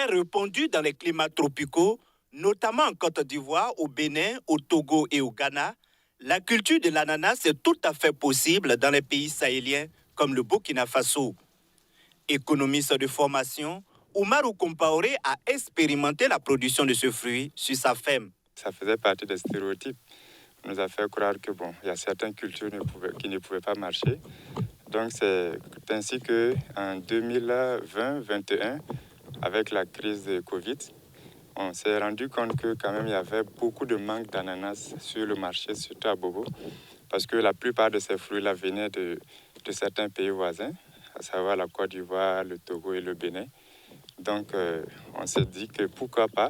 Très répandu dans les climats tropicaux, notamment en Côte d'Ivoire, au Bénin, au Togo et au Ghana, la culture de l'ananas est tout à fait possible dans les pays sahéliens comme le Burkina Faso. Économiste de formation, Oumarou Compaoré a expérimenté la production de ce fruit sur sa ferme. Ça faisait partie des stéréotypes. On nous a fait croire que il y a certaines cultures qui ne pouvaient pas marcher. Donc c'est ainsi qu'en 2020-2021, avec la crise de Covid, on s'est rendu compte que quand même il y avait beaucoup de manque d'ananas sur le marché, surtout à Bobo, parce que la plupart de ces fruits-là venaient de certains pays voisins, à savoir la Côte d'Ivoire, le Togo et le Bénin. Donc on s'est dit que pourquoi pas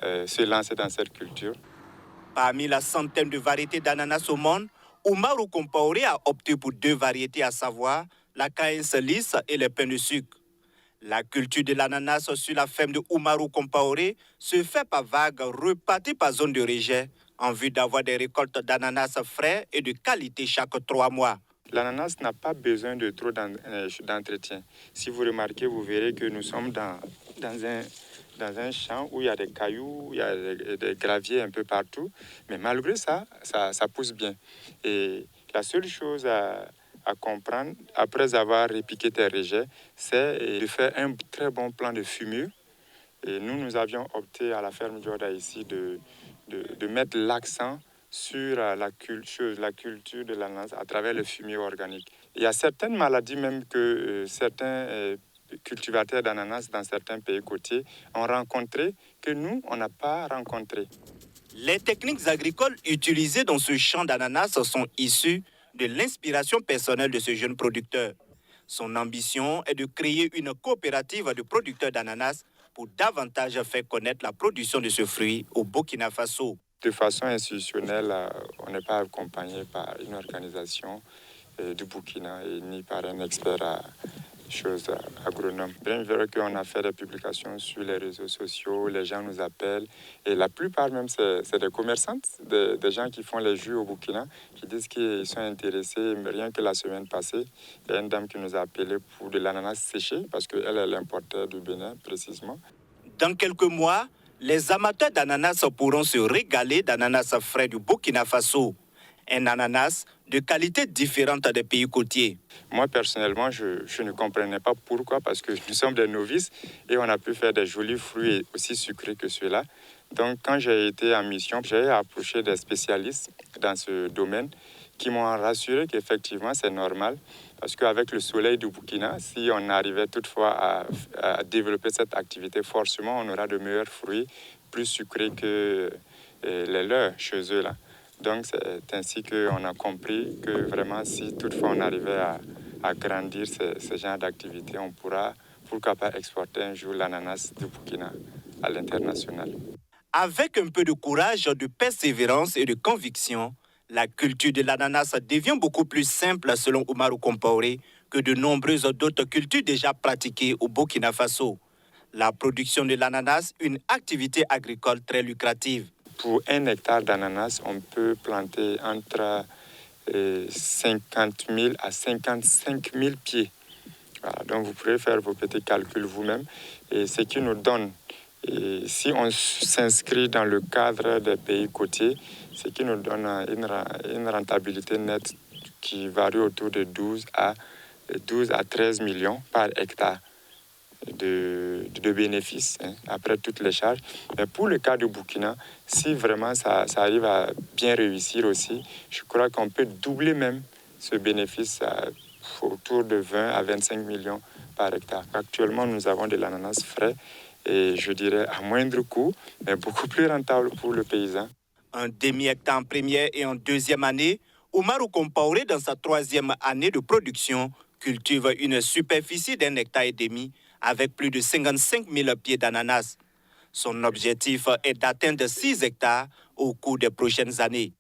se lancer dans cette culture. Parmi la centaine de variétés d'ananas au monde, Oumarou Compaoré a opté pour 2 variétés, à savoir la caïnse lisse et le pain de sucre. La culture de l'ananas sur la ferme de Oumarou Compaoré se fait par vagues reparties par zone de rejet en vue d'avoir des récoltes d'ananas frais et de qualité chaque 3 mois. L'ananas n'a pas besoin de trop d'entretien. Si vous remarquez, vous verrez que nous sommes dans un champ où il y a des cailloux, il y a des graviers un peu partout. Mais malgré ça, ça pousse bien. Et la seule chose à comprendre, après avoir répiqué tes rejets, c'est de faire un très bon plan de fumure. Et nous avions opté à la ferme Jorda ici de mettre l'accent sur la culture de l'ananas à travers le fumier organique. Il y a certaines maladies même que certains cultivateurs d'ananas dans certains pays côtiers ont rencontré que nous, on n'a pas rencontré. Les techniques agricoles utilisées dans ce champ d'ananas sont issues de l'inspiration personnelle de ce jeune producteur. Son ambition est de créer une coopérative de producteurs d'ananas pour davantage faire connaître la production de ce fruit au Burkina Faso. De façon institutionnelle, on n'est pas accompagné par une organisation du Burkina et ni par un expert agronome. Bien vrai qu'on a fait des publications sur les réseaux sociaux, les gens nous appellent et la plupart même c'est des commerçantes, des gens qui font les jus au Burkina, qui disent qu'ils sont intéressés. Rien que la semaine passée, il y a une dame qui nous a appelé pour de l'ananas séché parce qu'elle est l'importeur du Bénin précisément. Dans quelques mois, les amateurs d'ananas pourront se régaler d'ananas frais du Burkina Faso. Un ananas de qualité différente des pays côtiers. Moi, personnellement, je ne comprenais pas pourquoi, parce que nous sommes des novices et on a pu faire des jolis fruits aussi sucrés que ceux-là. Donc, quand j'ai été en mission, j'ai approché des spécialistes dans ce domaine qui m'ont rassuré qu'effectivement, c'est normal. Parce qu'avec le soleil du Burkina, si on arrivait toutefois à développer cette activité, forcément, on aura de meilleurs fruits, plus sucrés que les leurs chez eux là. Donc, c'est ainsi qu'on a compris que vraiment, si toutefois on arrivait à grandir ce genre d'activité, on pourra, pourquoi pas, exporter un jour l'ananas du Burkina à l'international. Avec un peu de courage, de persévérance et de conviction, la culture de l'ananas devient beaucoup plus simple, selon Oumarou Compaoré, que de nombreuses autres cultures déjà pratiquées au Burkina Faso. La production de l'ananas, une activité agricole très lucrative. Pour 1 hectare d'ananas, on peut planter entre 50 000 à 55 000 pieds. Voilà, donc vous pourrez faire vos petits calculs vous-même. Et ce qui nous donne, et si on s'inscrit dans le cadre des pays côtiers, ce qui nous donne une rentabilité nette qui varie autour de 12 à 13 millions par hectare de bénéfices, après toutes les charges. Mais pour le cas du Burkina, si vraiment ça arrive à bien réussir aussi, je crois qu'on peut doubler même ce bénéfice autour de 20 à 25 millions par hectare. Actuellement, nous avons de l'ananas frais et je dirais à moindre coût, mais beaucoup plus rentable pour le paysan. Un demi-hectare en première et en deuxième année, Oumarou Compaoré, dans sa 3e année de production, cultive une superficie d'1,5 hectare avec plus de 55 000 pieds d'ananas. Son objectif est d'atteindre 6 hectares au cours des prochaines années.